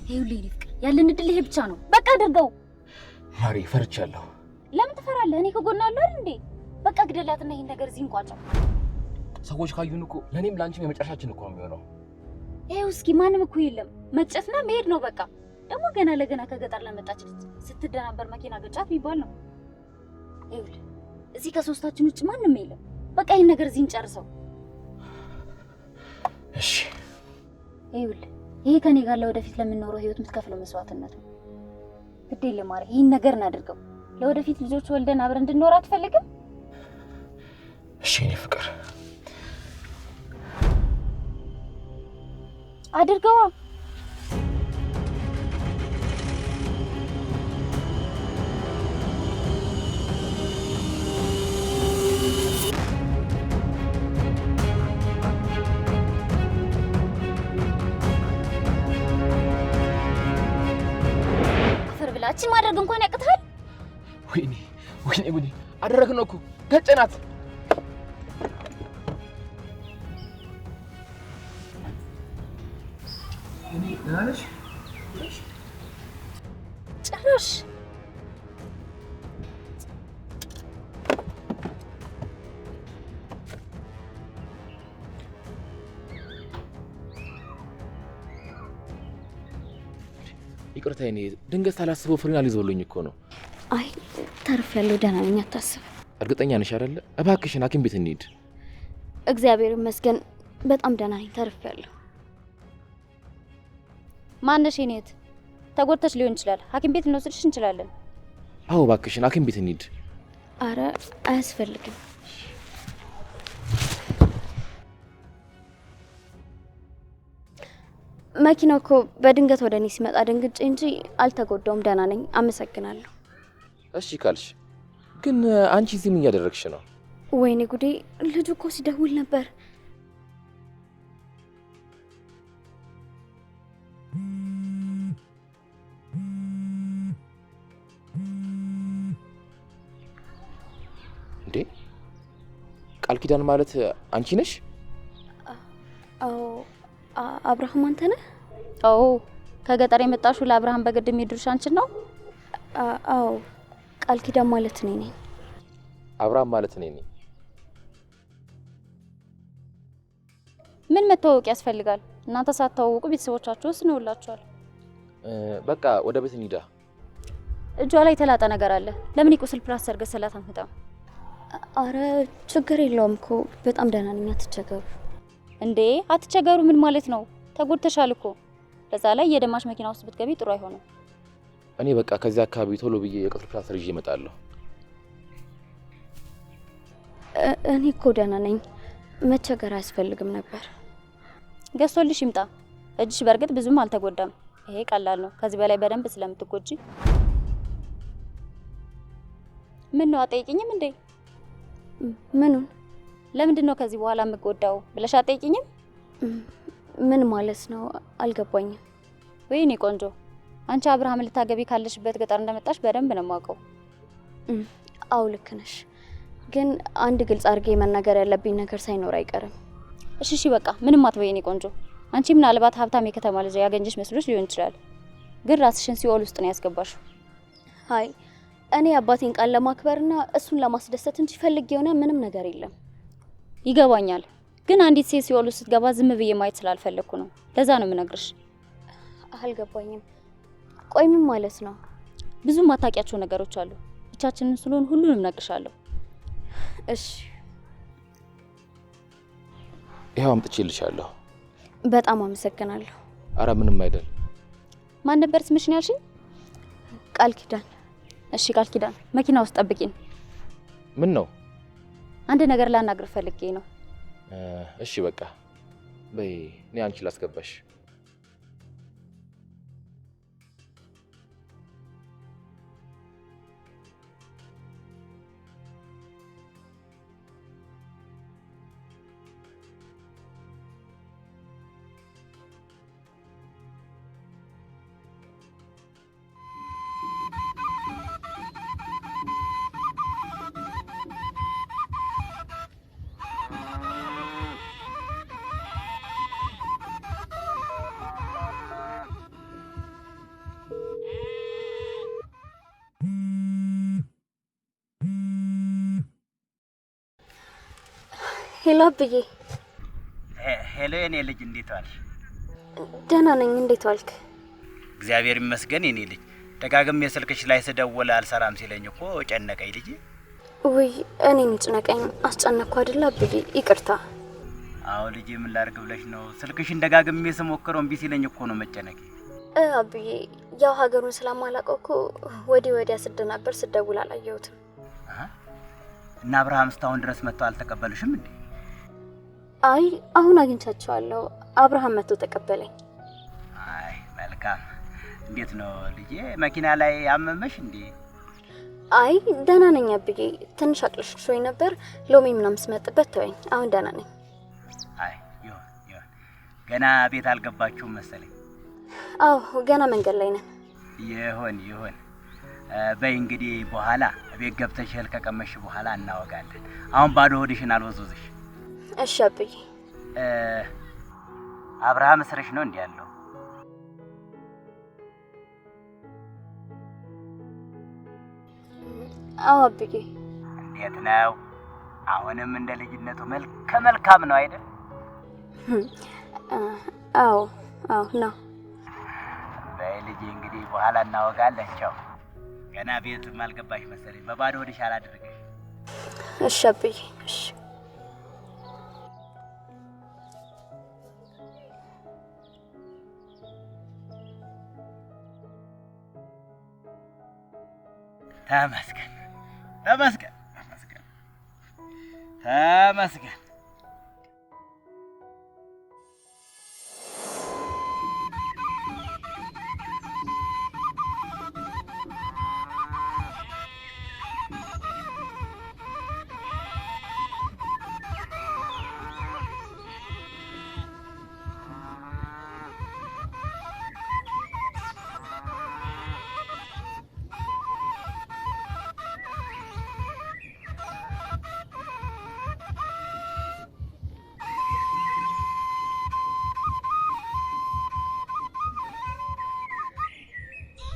ይኸውልህ ፍቅር ያለን እድል ይሄ ብቻ ነው። በቃ አድርገው። ማሪ ፈርቻለሁ። ለምን ትፈራለህ? እኔ ከጎና አለሁ አይደል እንዴ? በቃ ግደላትና ይሄን ነገር እዚህ እንቋጨው። ሰዎች ካዩን እኮ ለኔም ላንቺም የመጨረሻችን እኮ ነው የሚሆነው። ይኸው እስኪ ማንም እኮ የለም። መጨፍና መሄድ ነው በቃ። ደግሞ ገና ለገና ከገጠር ለመጣች ስትደናበር መኪና ገጫት ቢባል ነው። ይኸውልህ እዚህ ከሶስታችን ውጭ ማንም የለም። በቃ ይሄን ነገር እዚህ እንጨርሰው። እሺ ይኸውልህ ይሄ ከኔ ጋር ለወደፊት ለምንኖረው ህይወት የምትከፍለው መስዋዕትነት ነው። ግድ የለም ማርያም ይሄን ነገር እናድርገው። ለወደፊት ልጆች ወልደን አብረን እንድንኖር አትፈልግም? እሺ እኔ ፍቅር አድርገዋ። አፈርብላችን ማድረግ እንኳን ያቅታል። ወይኔ ጉዴ አደረግነው እኮ ገጨናት። እኔ ናለሽ ጭራሽ ይቅርታ እኔ ድንገት ሳላስበው ፍሬን ይዞልኝ እኮ ነው። አይ ተርፍ ያለው ደህና ነኝ አታስብ። እርግጠኛ ነሽ አይደለ? እባክሽን ሐኪም ቤት እንሂድ። እግዚአብሔር ይመስገን በጣም ደህና ነኝ ተርፍ ያለው። ማነሽ የኔት ተጎድተሽ ሊሆን ይችላል። ሐኪም ቤት እንወስድሽ እንችላለን። አዎ እባክሽን ሐኪም ቤት እንሂድ። አረ አያስፈልግም። መኪናው እኮ በድንገት ወደ እኔ ሲመጣ ደንግጬ እንጂ አልተጎዳውም። ደህና ነኝ አመሰግናለሁ። እሺ ካልሽ ግን አንቺ እዚህ ምን እያደረግሽ ነው? ወይኔ ጉዴ ልጁ እኮ ሲደውል ነበር። እንዴ ቃል ኪዳን ማለት አንቺ ነሽ? አዎ አብርሃም አንተ ነህ? አዎ ከገጠር የመጣሽው ለአብርሃም በግድ የሚድርሽ አንቺን ነው? አዎ ቃል ኪዳን ማለት እኔ ነኝ። አብርሃም ማለት እኔ ነኝ። ምን መተዋወቅ ያስፈልጋል? እናንተ ሳትተዋወቁ ቤተሰቦቻችሁ ወስነውላችኋል። በቃ ወደ ቤት እንሂዳ። እጇ ላይ ተላጠ ነገር አለ። ለምን ይቁስል ፕላስተር ገሰላት አንፈታም? አረ ችግር የለውም እኮ በጣም ደህና ነኝ አትቸገሩ። እንዴ አትቸገሩ ምን ማለት ነው? ተጎድተሻል እኮ። በዛ ላይ የደማሽ መኪና ውስጥ ብትገቢ ጥሩ አይሆንም። እኔ በቃ ከዚህ አካባቢ ቶሎ ብዬ የቁስል ፕላስተር ይዤ እመጣለሁ። እኔ እኮ ደህና ነኝ መቸገር አያስፈልግም ነበር። ገዝቶልሽ ይምጣ። እጅሽ በርግጥ ብዙም አልተጎዳም። ይሄ ቀላል ነው። ከዚህ በላይ በደንብ ስለምትጎጂ ምን ነው አጠይቂኝም እንዴ? ምኑን? ለምንድን ነው ከዚህ በኋላ የምጎዳው ብለሽ አጠይቂኝም? ምን ማለት ነው አልገባኝም። ወይኔ ቆንጆ አንቺ አብርሃም ልታገቢ ካለሽበት ገጠር እንደመጣሽ በደንብ ነው የማውቀው። አው ልክ ነሽ። ግን አንድ ግልጽ አድርጌ መናገር ያለብኝ ነገር ሳይኖር አይቀርም። እሺ በቃ ምንም አትበይ የኔ ቆንጆ። አንቺ ምናልባት ሀብታም የከተማ ልጅ ያገኘሽ መስሎሽ ሊሆን ይችላል። ግን ራስሽን ሲኦል ውስጥ ነው ያስገባሽው። አይ እኔ አባቴን ቃል ለማክበርና እሱን ለማስደሰት እንጂ ፈልጌ የሆነ ምንም ነገር የለም። ይገባኛል። ግን አንዲት ሴት ሲኦል ውስጥ ስትገባ ዝም ብዬ ማየት ስላልፈለኩ ነው። ለዛ ነው የምነግርሽ። አልገባኝም። ቆይ ምን ማለት ነው? ብዙ ማታውቂያቸው ነገሮች አሉ። ብቻችንን ስለሆን ሁሉንም እነግርሻለሁ። እሺ ይሄው አምጥቼልሻለሁ። በጣም አመሰግናለሁ። አረ ምንም አይደል። ማን ነበር ስምሽን ያልሽኝ? ቃል ኪዳን። እሺ ቃል ኪዳን መኪና ውስጥ ጠብቂኝ። ምን ነው? አንድ ነገር ላናግር ፈልጌ ነው። እሺ በቃ በይ እኔ አንቺ ላስገባሽ። ሄሎ አብዬ። ሄሎ የኔ ልጅ እንዴት ዋልሽ? ደህና ነኝ። እንዴት ዋልክ? እግዚአብሔር ይመስገን የኔ ልጅ። ደጋግሜ ስልክሽ ላይ ስደውል አልሰራም ሲለኝ እኮ ጨነቀኝ ልጅ። ውይ እኔን ጨነቀኝ። አስጨነቅኩ አይደል አብዬ? ይቅርታ። አዎ ልጅ ምን ላድርግ ብለሽ ነው? ስልክሽን ደጋግሜ ስሞክረው እምቢ ሲለኝ እኮ ነው መጨነቄ። አብዬ ያው ሀገሩን ስለማላውቀው እኮ ወዲያ ስደናበር ስደውል አላየሁትም። እና አብርሃም እስካሁን ድረስ መጥተው አልተቀበሉሽም እንዴ? አይ አሁን አግኝቻቸዋለሁ። አብርሃም መጥቶ ተቀበለኝ። አይ መልካም። እንዴት ነው ልጄ? መኪና ላይ አመመሽ እንዴ? አይ ደህና ነኝ አብዬ። ትንሽ አቅልሽሾኝ ነበር። ሎሚ ምናምን ስመጥበት ተወኝ። አሁን ደህና ነኝ። አይ ይሁን። ገና ቤት አልገባችሁም መሰለኝ። አዎ ገና መንገድ ላይ ነን። ይሁን። በይ እንግዲህ በኋላ ቤት ገብተሽ እህል ከቀመሽ በኋላ እናወጋለን። አሁን ባዶ ሆድሽን አልወዝውዝሽ። እሺ አብዬ። አብርሃም እስርሽ ነው እንዴ ያለው? አዎ አብዬ። እንዴት ነው? አሁንም እንደ ልጅነቱ መልካም ነው አይደል? አዎ ነው። በይ ልጄ እንግዲህ በኋላ እናወጋለን። ቻው። ገና ቤት ማልገባሽ መሰለኝ። በባዶ ሆድሽ አላድርግሽ። እሺ አብዬ። እሺ ተመስገን።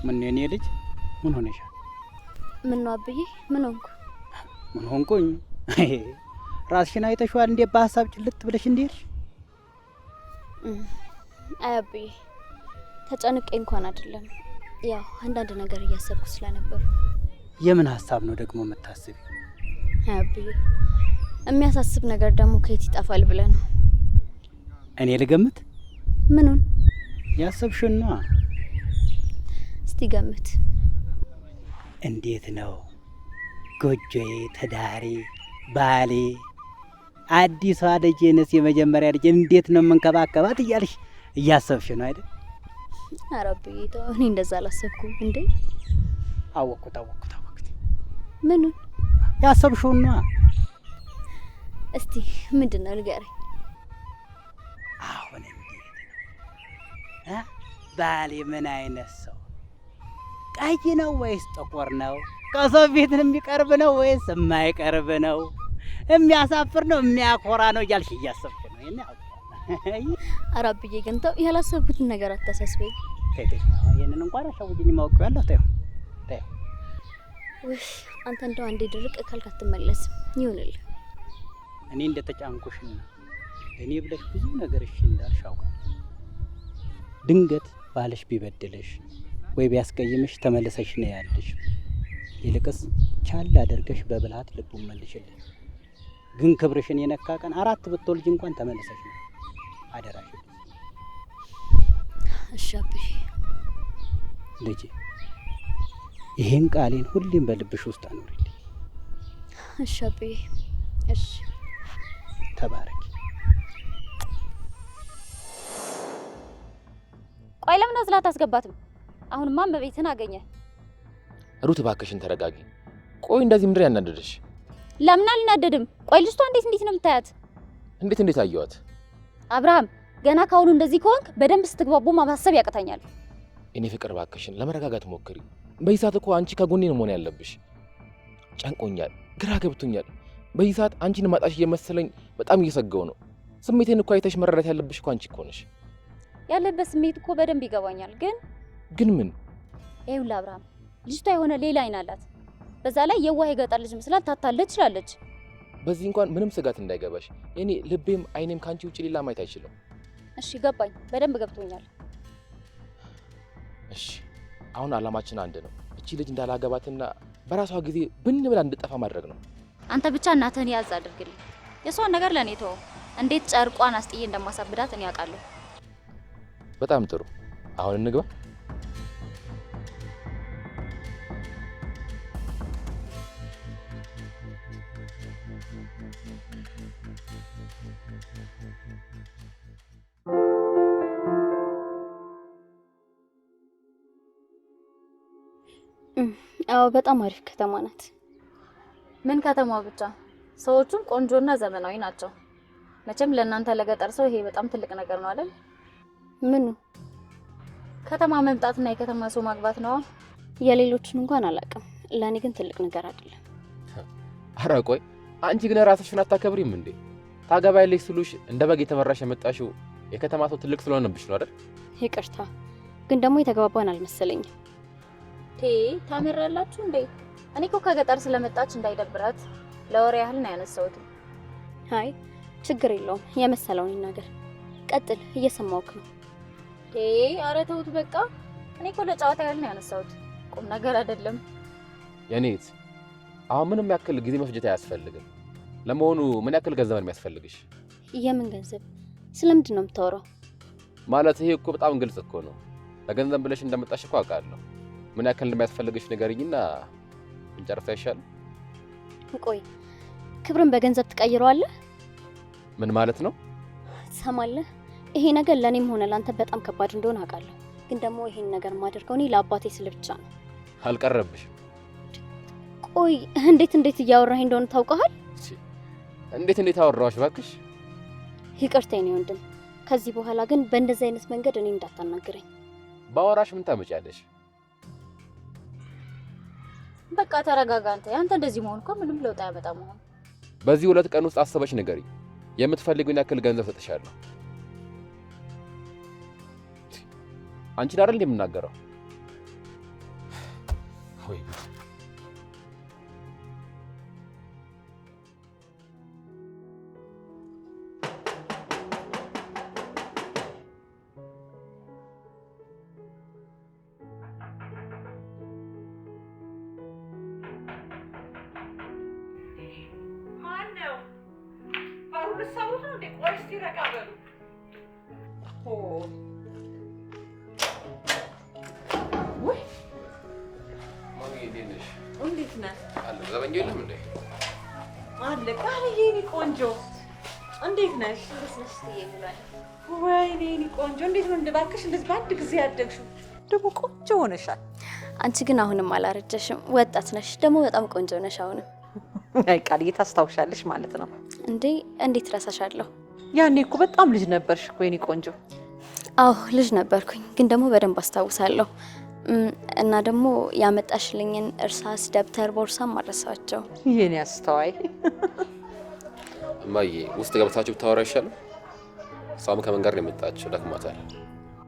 ምን የኔ ልጅ ምን ሆነሻል? ምን ነው አብዬ? ምን ሆንኩ? ምን ሆንኩኝ? ራስሽን አይተሽዋል እንዴ? በሐሳብ ጭልጥ ብለሽ እንደሄድሽ። አይ አብዬ ተጨንቄ እንኳን አይደለም፣ ያው አንዳንድ ነገር እያሰብኩ ስለነበር። የምን ሐሳብ ነው ደግሞ የምታስቢ? አይ አብዬ የሚያሳስብ ነገር ደግሞ ከየት ይጠፋል ብለህ ነው? እኔ ልገምት። ምኑን? ያሰብሽው ነው። እስቲ ገምት። እንዴት ነው ጎጆዬ፣ ትዳሬ፣ ባሌ፣ አዲሷ ልጄንስ የመጀመሪያ ልጄ እንዴት ነው የምንከባከባት እያልሽ እያሰብሽ ነው አይደል? ኧረ አብዬ ተው፣ እኔ እንደዛ አላሰብኩም እንዴ። አወቅኩት። ምኑን? ያሰብሽውን ነው። እስቲ ምንድን ነው ንገረኝ። አሁን እንዴት ነው ባሌ? ምን አይነት ሰው? ቀይ ነው ወይስ ጥቁር ነው? ከሰው ቤት የሚቀርብ ነው ወይስ የማይቀርብ ነው? የሚያሳፍር ነው የሚያኮራ ነው እያልሽ እያሰብሽ ነው? ኧረ አብዬ ግን ተው፣ ያላሰብኩትን ነገር አታሳስበኝ። ይህንን እንኳን አሻውጅኝ ማወቅ ያለሁ። ተይው። ውይ አንተ እንደው አንዴ ድርቅ ካልክ አትመለስም። ይሁንልህ። እኔ እንደተጫንኩሽና እኔ ብለሽ ብዙ ነገር እሺ እንዳልሽ አውቃለሁ። ድንገት ባልሽ ቢበድልሽ ወይ ቢያስቀይምሽ ተመለሰሽ ነው ያለሽ። ይልቅስ ቻል አድርገሽ በብልሃት ልቡን መልሽልኝ። ግን ክብርሽን የነካ ቀን 4 ብትወልጂ እንኳን ተመለሰሽ ነው አደራሽ። እሺ አብዬ። ልጄ ይሄን ቃሌን ሁሌም በልብሽ ውስጥ አኖሪልኝ። እሺ አብዬ። እሺ ተባረኪ። ቆይ ለምን አዝላት አስገባትም? አሁንማ በቤትን አገኘ። ሩት እባክሽን ተረጋጊ። ቆይ እንደዚህ ምንድን ያናደደሽ? ለምን አልናደድም? ቆይ ልጅቷ እንዴት ነው የምታያት? እንዴት አየዋት? አብርሃም ገና ካሁኑ እንደዚህ ከሆንክ በደንብ ስትግባቡ ማሰብ ያቅተኛል። እኔ ፍቅር እባክሽን ለመረጋጋት ሞክሪ። በዚህ ሰዓት እኮ አንቺ ከጎኔ ነው መሆን ያለብሽ። ጨንቆኛል፣ ግራ ገብቶኛል። በዚህ ሰዓት አንቺን ማጣሽ እየመሰለኝ በጣም እየሰጋው ነው። ስሜቴን እኮ አይተሽ መረዳት ያለብሽ እኮ አንቺ እኮ ነሽ። ያለበት ስሜት እኮ በደንብ ይገባኛል። ግን ምን? ይኸውልህ አብርሃም ልጅቷ የሆነ ሌላ አይን አላት። በዛ ላይ የዋህ የገጠር ልጅ መስላት ታታለች ትችላለች። በዚህ እንኳን ምንም ስጋት እንዳይገባሽ። እኔ ልቤም አይኔም ካንቺ ውጪ ሌላ ማየት አይችልም። እሺ ገባኝ፣ በደንብ ገብቶኛል። እሺ አሁን አላማችን አንድ ነው። እቺ ልጅ እንዳላገባትና በራሷ ጊዜ ብን ብላ እንድጠፋ ማድረግ ነው። አንተ ብቻ እናትህን ያዝ አድርግልኝ። የሷን ነገር ለኔ ተው። እንዴት ጨርቋን አስጥዬ እንደማሳብዳት እኔ አውቃለሁ። በጣም ጥሩ። አሁን እንግባ። አዎ በጣም አሪፍ ከተማ ናት። ምን ከተማ ብቻ፣ ሰዎቹም ቆንጆና ዘመናዊ ናቸው። መቼም ለእናንተ ለገጠር ሰው ይሄ በጣም ትልቅ ነገር ነው አይደል? ምኑ? ከተማ መምጣትና የከተማ ሰው ማግባት ነው። የሌሎችን እንኳን አላውቅም፣ ለኔ ግን ትልቅ ነገር አይደለም። ኧረ ቆይ አንቺ ግን ራስሽን አታከብሪም እንዴ? ታገባያለሽ ስሉሽ እንደ በግ የተመራሽ የመጣሽው የከተማ ሰው ትልቅ ስለሆነብሽ ነው አይደል? ይቅርታ፣ ግን ደግሞ የተግባባን አልመሰለኝም። ታመራላችሁ እንዴ? እኔ እኮ ከገጠር ስለመጣች እንዳይደብራት ለወሬ ያህል ነው ያነሳሁት። አይ ችግር የለውም፣ የመሰለውን ይናገር። ቀጥል፣ እየሰማሁህ ነው። ኧረ ተውት በቃ። እኔ እኮ ለጨዋታ ያህል ነው ያነሳሁት፣ ቁም ነገር አይደለም። የኔት አሁን ምንም ያክል ጊዜ መፍጀት አያስፈልግም። ለመሆኑ ምን ያክል ገንዘብ ነው የሚያስፈልግሽ? የምን ገንዘብ? ስለምንድን ነው የምታወራው? ማለት ይሄ እኮ በጣም ግልጽ እኮ ነው። ለገንዘብ ብለሽ እንደመጣሽ እኮ አውቃለሁ። ምን ያክል እንደሚያስፈልግሽ ንገሪኝና እንጨርሳ ይሻል። ቆይ ክብርን በገንዘብ ትቀይረዋለህ? ምን ማለት ነው? ትሰማለህ? ይሄ ነገር ለኔም ሆነ ላንተ በጣም ከባድ እንደሆነ አውቃለሁ። ግን ደግሞ ይሄን ነገር ማድረገው እኔ ለአባቴ ስል ብቻ ነው። አልቀረብሽም። ቆይ እንዴት እያወራህ እንደሆነ ታውቀሃል? እንዴት አወራሽ እባክሽ? ይቅርታ የኔ ወንድም። ከዚህ በኋላ ግን በእንደዚህ አይነት መንገድ እኔ እንዳታናግረኝ። ባወራሽ ምን ታመጫለሽ? በቃ ተረጋጋ አንተ። ያንተ እንደዚህ መሆን እኮ ምንም ለውጥ አያመጣም። በዚህ 2 ቀን ውስጥ አስበሽ ንገሪ። የምትፈልጊውን ያክል ገንዘብ ሰጥሻለሁ። አንቺን አይደል እንደምናገረው? ወይ ቆንጆ እንዴት ነሽ? ወይኔ እኔ ቆንጆ እንዴት ነው እንደባክሽ እንደዚህ በአንድ ጊዜ ያደግሽው? ደግሞ ቆንጆ ሆነሻል። አንቺ ግን አሁንም አላረጀሽም፣ ወጣት ነሽ። ደግሞ በጣም ቆንጆ ነሽ አሁንም። አይ ቃልዬ ታስታውሻለሽ ማለት ነው እንዴ? እንዴት ረሳሻለሁ? ያኔ እኮ በጣም ልጅ ነበርሽ እኮ የኔ ቆንጆ። አዎ ልጅ ነበርኩኝ፣ ግን ደግሞ በደንብ አስታውሳለሁ። እና ደግሞ ያመጣሽልኝን እርሳስ፣ ደብተር፣ ቦርሳም አረሳቸው። የኔ አስተዋይ እማዬ፣ ውስጥ ገብታችሁ ብታወራ ይሻላል። እሷም ከመንገድ ነው የመጣችው፣ ደክማታል።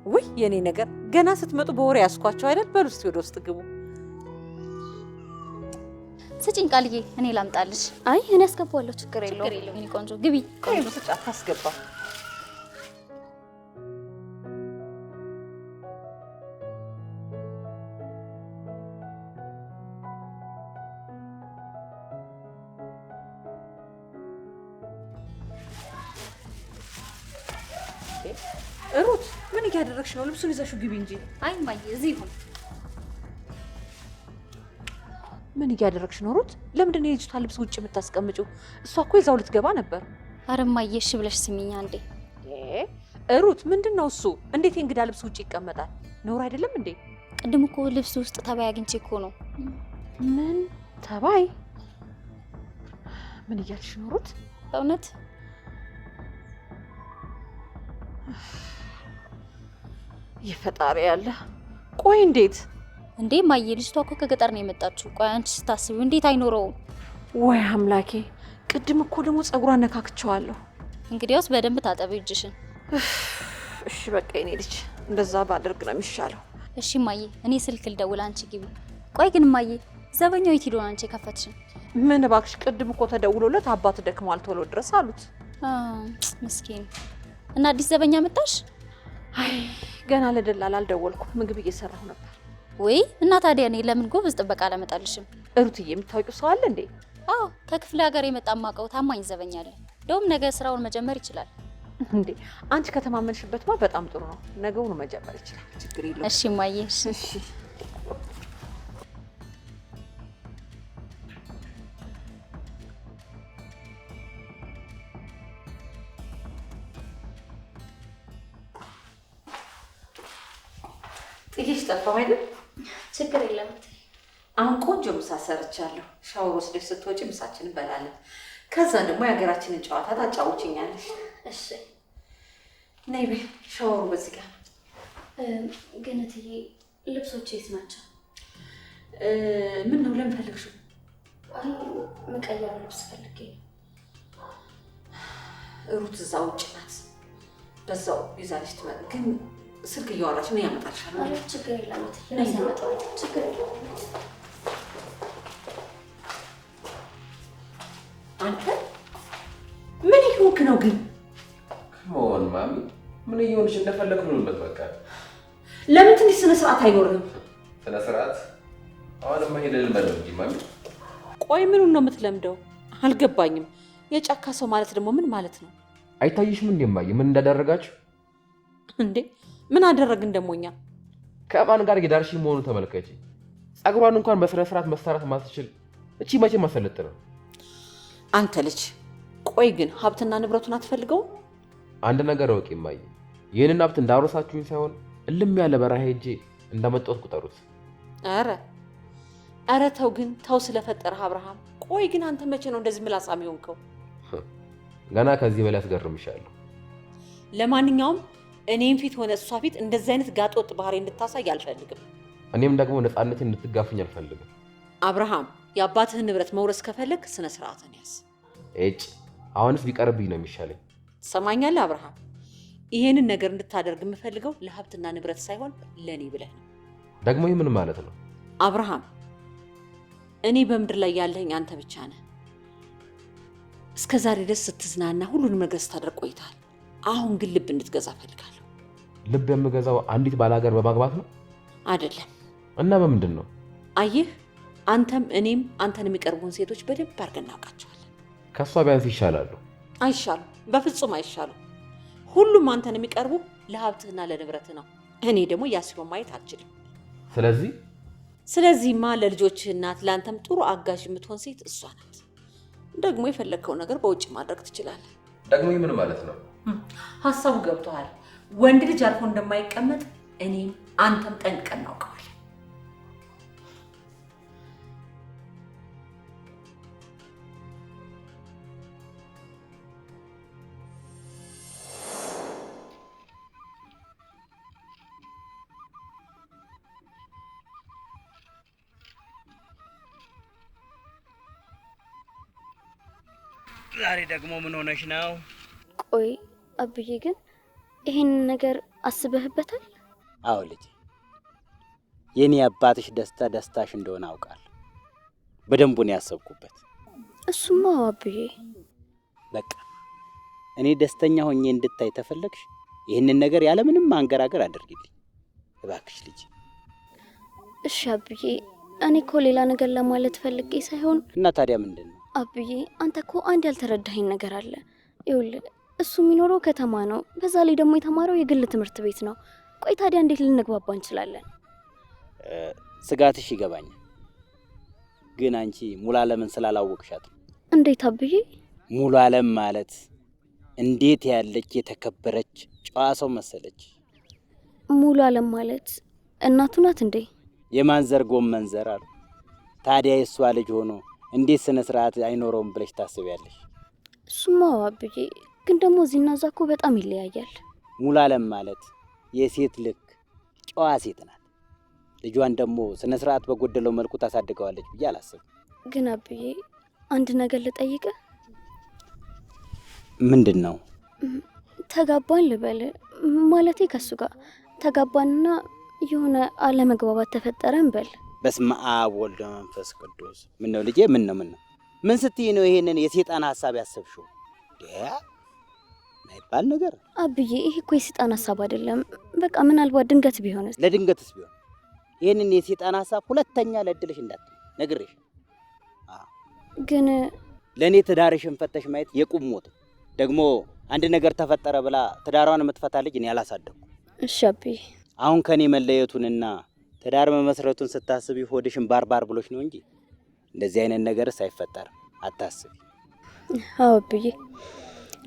ውይ የኔ ነገር ገና ስትመጡ በወሬ ያስኳቸው አይደል? በሉ እስቲ ወደ ውስጥ ግቡ። ስጪኝ ቃልዬ፣ እኔ ላምጣልሽ። አይ እኔ አስገባዋለሁ፣ ችግር የለውም። የኔ ቆንጆ ግቢ። ቆንጆ ስጫት ታስገባ። ሩት ምን እያደረግሽ ነው? ልብሱን ይዘሽው ግቢ እንጂ። አይ እማዬ እዚህ ይሁን። ምን እያደረግሽ ነው ሩት? ለምንድን ነው የልጅቷን ልብስ ውጭ የምታስቀምጪው? እሷ እኮ ይዛው ልትገባ ነበር። አረ እማዬ እሺ ብለሽ ስሚኝ አንዴ። ሩት ምንድን ነው እሱ? እንዴት የእንግዳ ልብስ ውጭ ይቀመጣል? ነውር አይደለም እንዴ? ቅድም እኮ ልብስ ውስጥ ተባይ አግኝቼ እኮ ነው። ምን ተባይ? ምን እያልሽ ነው ሩት? በእውነት የፈጣሪ ያለ። ቆይ እንዴት እንዴ እማዬ፣ ልጅቷ እኮ ከገጠር ነው የመጣችው። ቆይ አንቺ ስታስቢው እንዴት አይኖረውም? ወይ አምላኬ፣ ቅድም እኮ ደግሞ ጸጉሯን ነካክቸዋለሁ። እንግዲያውስ በደንብ ታጠቢ እጅሽን። እሺ በቃ የኔ ልጅ እንደዛ ባደርግ ነው የሚሻለው። እሺ እማዬ፣ እኔ ስልክ ልደውል፣ አንቺ ግቢ። ቆይ ግን እማዬ፣ ዘበኛው የት ሄዶ ነው አንቺ የከፈትሽን? ምን እባክሽ፣ ቅድም እኮ ተደውሎለት አባት ደክሟል ቶሎ ድረስ አሉት። ምስኪን። እና አዲስ ዘበኛ መጣሽ? አይ ገና ለደላላ አልደወልኩም፣ ምግብ እየሰራሁ ነበር። ወይ እና ታዲያ እኔ ለምን ጎበዝ ጥበቃ አላመጣልሽም? ሩትዬ የምታውቂው ሰው አለ እንዴ? አዎ ከክፍለ ሀገር የመጣ ማቀው ታማኝ ዘበኛ አለ። እንደውም ነገ ስራውን መጀመር ይችላል። እንዴ አንቺ ከተማመንሽበትማ በጣም ጥሩ ነው። ነገውኑ መጀመር ይችላል። ችግር የለውም። እሺ ማዬ። እሺ ጥቂት ጠፋሁ አይደል? ችግር የለም። አሁን ቆንጆ ምሳ ሰርቻለሁ። ሻወር ወስደሽ ስትወጪ ምሳችንን እንበላለን። ከዛ ደግሞ የሀገራችንን ጨዋታ ታጫውችኛለሽ። እሺ ነይ በይ። ሻወሩ በዚህ ጋር። ግን እትዬ ልብሶች የት ናቸው? ምን ነው ለምን ፈልግሽው? አይ መቀየር ልብስ ፈልጌ። ሩት እዛ ውጭ ናት። በዛው ይዛለሽ ትመጣ። ግን ስልክ እያወራች ነው። ያመጣልሻል። አይ ችግር የለም እትዬ። ነይ ያመጣው። ችግር የለም። አንተ ምን ይሁንክ ነው ግን? ከመሆን ማሚ ምን እየሆንሽ እንደፈለክ ነው። በቃ ለምን ትንሽ ስነ ስርዓት አይኖርም? ስነ ስርዓት አሁንማ ሄደን ልመለው እንጂ ማሚ። ቆይ ምኑን ነው የምትለምደው? አልገባኝም። የጫካ ሰው ማለት ደግሞ ምን ማለት ነው? አይታይሽም እንዴ ማየ ምን እንዳደረጋችሁ? እንዴ ምን አደረግን ደሞኛ? ከማን ጋር የዳርሽ መሆኑ ተመልከቺ። ጸጉሯን እንኳን በስነ ስርዓት መሰራት ማትችል እቺ መቼ ማሰለጥ ነው? አንተ ልጅ ቆይ ግን ሀብትና ንብረቱን አትፈልገው? አንድ ነገር ወቂ ማየ፣ ይሄንን ሀብት እንዳወረሳችሁኝ ሳይሆን እልም ያለ በረሃ ሄጄ እንዳመጣሁት ቁጠሩት። ኧረ ተው ግን ተው፣ ስለፈጠረህ አብርሃም። ቆይ ግን አንተ መቼ ነው እንደዚህ ምላሳም ይሆንከው? ገና ከዚህ በላይ አስገርምሻለሁ። ለማንኛውም እኔም ፊት ሆነ እሷ ፊት እንደዚህ አይነት ጋጦጥ ባህሪ እንድታሳይ አልፈልግም። እኔም ደግሞ ነፃነቴን እንድትጋፍኝ አልፈልግም። አብርሃም የአባትህን ንብረት መውረስ ከፈለግ ስነ ስርዓትን ያዝ። እጭ አሁንስ ቢቀርብኝ ነው የሚሻለኝ። ትሰማኛለህ አብርሃም? ይሄንን ነገር እንድታደርግ የምፈልገው ለሀብትና ንብረት ሳይሆን ለኔ ብለህ ነው። ደግሞ ይህ ምን ማለት ነው? አብርሃም እኔ በምድር ላይ ያለኝ አንተ ብቻ ነህ። እስከዛሬ ድረስ ስትዝናና ሁሉንም ነገር ስታደርግ ቆይተሃል። አሁን ግን ልብ እንድትገዛ ፈልጋለሁ። ልብ የምገዛው አንዲት ባላገር በማግባት ነው? አይደለም። እና በምንድን ነው? አየህ አንተም እኔም አንተን የሚቀርቡን ሴቶች በደንብ አድርገን እናውቃቸዋለን። ከሷ ቢያንስ ይሻላሉ? አይሻሉ፣ በፍጹም አይሻሉ። ሁሉም አንተን የሚቀርቡ ለሀብትህና ለንብረትህ ነው። እኔ ደግሞ ያ ሲሆን ማየት አልችልም። ስለዚህማ ለልጆችህ እናት ለአንተም ጥሩ አጋዥ የምትሆን ሴት እሷ ናት። ደግሞ የፈለግከው ነገር በውጭ ማድረግ ትችላለህ። ደግሞ ምን ማለት ነው? ሀሳቡ ገብቶሃል? ወንድ ልጅ አርፎ እንደማይቀመጥ እኔም አንተም ጠንቅቀን እናውቀዋለን። ዛሬ ደግሞ ምን ሆነሽ ነው? ቆይ አብዬ ግን ይሄን ነገር አስበህበታል? አዎ ልጄ፣ የኔ አባትሽ ደስታ ደስታሽ እንደሆነ አውቃለሁ። በደንቡ ነው ያሰብኩበት። እሱማ አብዬ በቃ እኔ ደስተኛ ሆኜ እንድታይ ተፈለግሽ ይህንን ነገር ያለምንም ማንገራገር አድርጊልኝ እባክሽ ልጄ። እሺ አብዬ፣ እኔ እኮ ሌላ ነገር ለማለት ፈልጌ ሳይሆን። እና ታዲያ ምንድን ነው? አብዬ አንተ እኮ አንድ ያልተረዳኸኝ ነገር አለ። ይኸውልህ እሱ የሚኖረው ከተማ ነው። በዛ ላይ ደግሞ የተማረው የግል ትምህርት ቤት ነው። ቆይ ታዲያ እንዴት ልንግባባ እንችላለን? ስጋትሽ ይገባኛል። ግን አንቺ ሙሉ ዓለምን ስላላወቅሻት ነው። እንዴት አብዬ? ሙሉ ዓለም ማለት እንዴት ያለች የተከበረች ጨዋ ሰው መሰለች። ሙሉ ዓለም ማለት እናቱ ናት እንዴ? የማንዘር ጎመን ዘር አሉ። ታዲያ የእሷ ልጅ ሆኖ እንዴት ስነ ስርዓት አይኖረውም ብለሽ ታስቢያለሽ? እሱማ አብዬ፣ ግን ደግሞ እዚህና እዛ እኮ በጣም ይለያያል። ሙሉ ዓለም ማለት የሴት ልክ ጨዋ ሴት ናት። ልጇን ደግሞ ስነ ስርዓት በጎደለው መልኩ ታሳድገዋለች ብዬ አላስብም። ግን አብዬ አንድ ነገር ልጠይቅህ። ምንድን ነው? ተጋባን ልበል፣ ማለቴ ከሱ ጋር ተጋባንና የሆነ አለመግባባት ተፈጠረ እንበል። በስመ አብ ወልድ መንፈስ ቅዱስ። ምን ነው ልጄ? ምን ነው ምን ስትይ ነው ይሄንን የሰይጣን ሐሳብ ያሰብሽው? ማይባል ነገር አብዬ፣ ይሄ እኮ የሰይጣን ሐሳብ አይደለም። በቃ ምናልባት ድንገት ቢሆንስ? ለድንገትስ ቢሆን ይሄንን የሰይጣን ሐሳብ ሁለተኛ ለእድልሽ እንዳትይ ነግሬሽ። ግን ለእኔ ትዳርሽን ፈተሽ ማየት የቁም ሞት። ደግሞ አንድ ነገር ተፈጠረ ብላ ትዳሯን የምትፈታ ልጅ እኔ አላሳደኩም። እሺ አብዬ። አሁን ከኔ መለየቱንና ትዳር መመስረቱን ስታስቢ ሆድሽን ባርባር ብሎሽ ነው እንጂ እንደዚህ አይነት ነገርስ አይፈጠርም። አታስቢ። አዎ አብዬ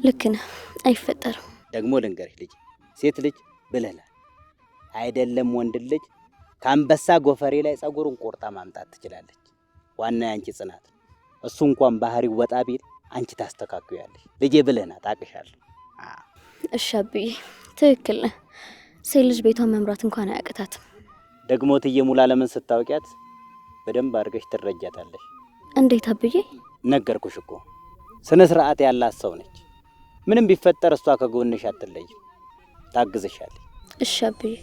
ልክ ነህ፣ አይፈጠርም። ደግሞ ልንገርሽ ልጅ፣ ሴት ልጅ ብለናል አይደለም ወንድ ልጅ ከአንበሳ ጎፈሬ ላይ ጸጉሩን ቆርጣ ማምጣት ትችላለች። ዋና ያንቺ ጽናት። እሱ እንኳን ባህሪው ወጣ ቢል አንቺ ታስተካክያለሽ። ልጄ ብለናል፣ ታቅሻለሁ። እሺ አብዬ ትክክል ነህ። ሴት ልጅ ቤቷን መምራት እንኳን አያቅታትም። ደግሞ እትዬ ሙሉ ዓለምን ስታውቂያት በደንብ አድርገሽ ትረጃታለሽ። እንዴት አብዬ? ነገርኩሽ እኮ ስነ ስርዓት ያላት ሰው ነች። ምንም ቢፈጠር እሷ ከጎንሽ አትለይም፣ ታግዝሻለች። እሺ አብዬ።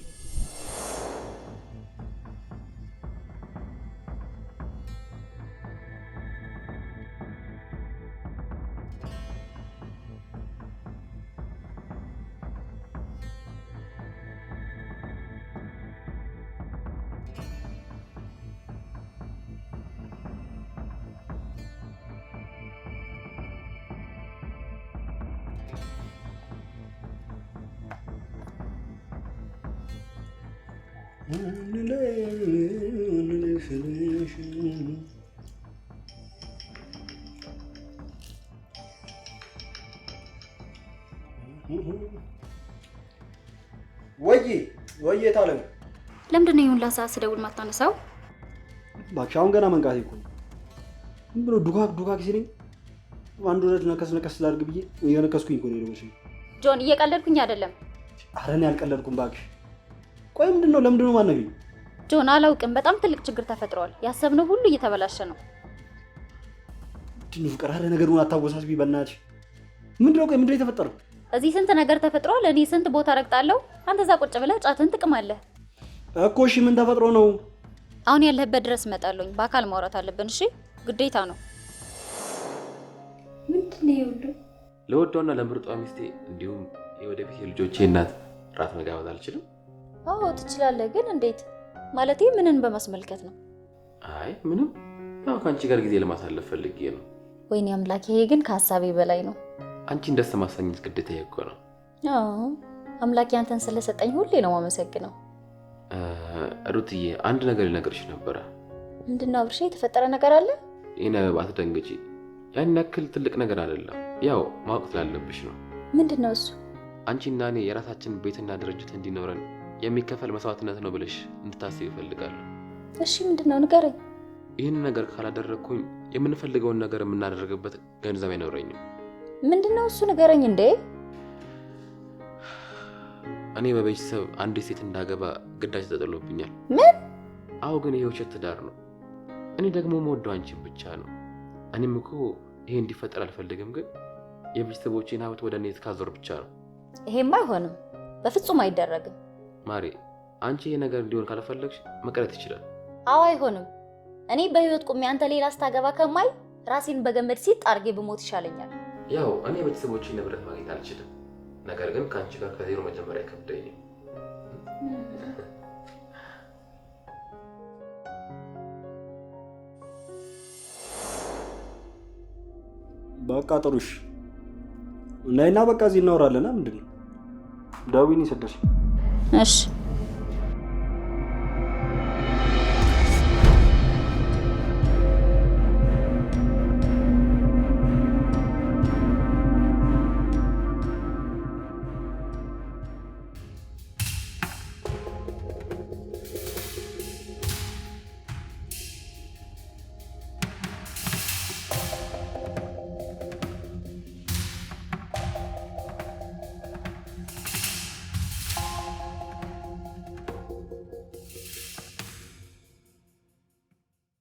ወይ ታለም ለምንድን ነው ይሁን ላሳ ስደውል ማታነሳው? እባክሽ አሁን ገና መንቃቴ እኮ ነው። ምን ብሎ ዱካክ ሲለኝ አንድ ወረት ነከስ ላድርግ ብዬ እየነከስኩኝ እኮ ነው የደወልሽኝ። ጆን እየቀለድኩኝ አይደለም። ኧረ እኔ አልቀለድኩም እባክሽ። ቆይ ምንድነው? ለምንድን ነው ማነግሪኝ? ጆን አላውቅም፣ በጣም ትልቅ ችግር ተፈጥሯል። ያሰብነው ሁሉ እየተበላሸ ነው። ምንድነው ፍቅር? ኧረ ነገሩን አታወሳስቢ በእናትሽ። ምንድነው? ቆይ ምንድነው የተፈጠረው? እዚህ ስንት ነገር ተፈጥሯል። እኔ ስንት ቦታ ረግጣለሁ። አንተ እዛ ቁጭ ብለህ ጫትን ትቅማለህ እኮ። እሺ ምን ተፈጥሮ ነው? አሁን ያለህበት ድረስ እመጣለሁኝ። በአካል ማውራት አለብን። እሺ ግዴታ ነው። ምንድነው ይሁሉ? ለወዷና ለምርጧ ሚስቴ እንዲሁም የወደፊት የልጆቼ እናት ራት መጋበዝ አልችልም? አዎ ትችላለህ። ግን እንዴት? ማለቴ ምንን በማስመልከት ነው? አይ ምንም፣ ያው ከአንቺ ጋር ጊዜ ለማሳለፍ ፈልጌ ነው። ወይኔ አምላክ፣ ይሄ ግን ከሀሳቤ በላይ ነው። አንቺን ደስ ማሰኘት ግዴታ እኮ ነው። አዎ አምላክ ያንተን ስለሰጠኝ ሁሌ ነው የማመሰግነው። ሩትዬ አንድ ነገር ልነግርሽ ነበረ። ምንድነው አብርሽ? የተፈጠረ ነገር አለ? ይሄን አትደንግጪ። ያን ያክል ትልቅ ነገር አይደለም፣ ያው ማወቅ ስላለብሽ ነው። ምንድነው እሱ? አንቺና እኔ የራሳችን ቤትና ድርጅት እንዲኖረን የሚከፈል መስዋዕትነት ነው ብለሽ እንድታስብ ይፈልጋሉ። እሺ ምንድነው? ንገረኝ። ይህን ነገር ካላደረግኩኝ የምንፈልገውን ነገር የምናደርግበት ገንዘብ አይኖረኝም። ምንድነው እሱ? ንገረኝ እንዴ። እኔ በቤተሰብ አንዲት ሴት እንዳገባ ግዳጅ ተጥሎብኛል። ምን? አዎ፣ ግን ይሄ ውሸት ትዳር ነው። እኔ ደግሞ የምወደው አንቺን ብቻ ነው። እኔም እኮ ይሄ እንዲፈጠር አልፈልግም፣ ግን የቤተሰቦቼን ሀብት ወደ እኔ ካዞር ብቻ ነው። ይሄማ አይሆንም፣ በፍጹም አይደረግም። ማሬ፣ አንቺ ይሄ ነገር እንዲሆን ካልፈለግሽ መቅረት ይችላል። አዎ አይሆንም። እኔ በህይወት ቁሜ አንተ ሌላ ስታገባ ከማይ ራሴን በገመድ ሲጥ አድርጌ ብሞት ይሻለኛል። ያው እኔ ቤተሰቦቼን ንብረት ማግኘት አልችልም፣ ነገር ግን ከአንቺ ጋር ከዜሮ መጀመሪያ አይከብደኝም። በቃ ጥሩሽ እናይና በቃ እዚህ እናወራለና። ምንድነው ዳዊን ይሰደሽ? እሺ